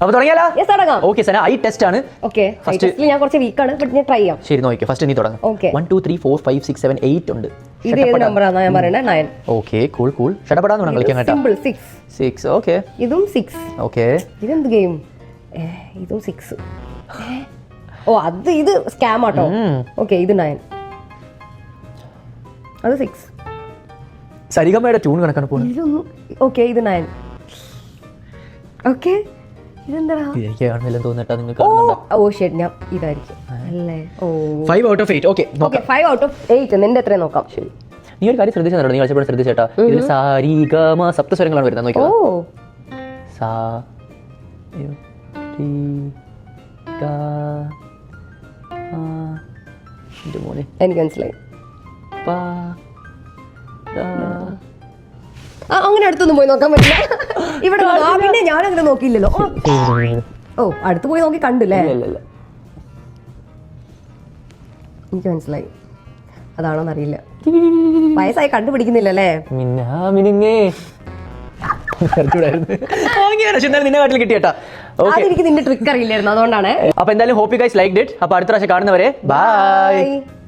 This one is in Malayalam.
അപ്പൊ തുടങ്ങിയാലോ? Yes, തുടങ്ങാം. ഓക്കെ സന, ഐ ടെസ്റ്റ് ആണ്. ഓക്കെ, ടെസ്റ്റിൽ ഞാൻ കുറച്ച് വീക്കാണ്, ബട്ട് ഞാൻ ട്രൈ ചെയ്യാം. ശരി, നോക്കിയോ. ഫസ്റ്റ് നീ തുടങ്ങാം. ഓക്കെ. 1 2 3 4 5 6 7 8 ഉണ്ട്. ഇത് ഏത് നമ്പറാണ് ഞാൻ പറയണത്? 9. Okay, cool. ഷട്ടപ്പെടാന്ന് വേണം കളിക്കാൻ കേട്ടോ. സിമ്പിൾ 6. 6. ഓക്കെ. ഇതും 6. ഓക്കെ. ഇതെന്ത് ഗെയിം? ഇതും 6. ഓ, ഇത് സ്കാം ആട്ടോ. ഓക്കെ, ഇത് 9. അത് 6. സരിഗമയുടെ ട്യൂൺ കണക്കാണ് പോകുന്നത്. ഇതൊന്നും. ഓക്കെ, ഇത് 9. ഓക്കെ, ഇതെന്താ? എനിക്ക് കാണുന്നില്ലെന്ന് തോന്നട്ടാ നിങ്ങൾക്ക്. ഓ ശരി, ഞാൻ ഇതായിരിക്കും അല്ലേ? ഓ, 5 out of 8. ഓക്കെ, നോക്കാം. 5 out of 8. നിന്റെ എത്ര നോക്കാം? ശരി, നീ ഒരു കാര്യം ശ്രദ്ധിച്ചാൽ നീ കളിച്ചപ്പോൾ ശ്രദ്ധിച്ചേട്ടാ, ഇതിൽ സാരിഗമ സപ്തസ്വരങ്ങളാണ് വരുന്നത്. നോക്കിയോ. സാ രി ഗ ആ. എൻ്റെ മോനെ, എനിക്ക് മനസ്സിലായി. പാ ദാ. അങ്ങനെ അടുത്തൊന്നും പോയി നോക്കാൻ പറ്റില്ല. ഇവിടെ പിന്നെ ഞാനങ്ങനെ നോക്കിയില്ലല്ലോ. ഓ, അടുത്ത് പോയി നോക്കി കണ്ടില്ലേ? ഇല്ല. എനിക്ക് മനസ്സിലായി. അതാണോന്നറിയില്ല. വയസ്സായി കണ്ടുപിടിക്കുന്നില്ലല്ലേ? നിന്നെ കാട്ടിൽ കിട്ടിയേട്ടാ. എനിക്ക് നിന്റെ ട്രിക്ക് അറിയില്ലായിരുന്നു, അതുകൊണ്ടാണ്. അപ്പൊ എന്തായാലും hope you guys liked it. അപ്പൊ അടുത്ത പ്രാവശ്യം കാണുന്നവരെ ബൈ.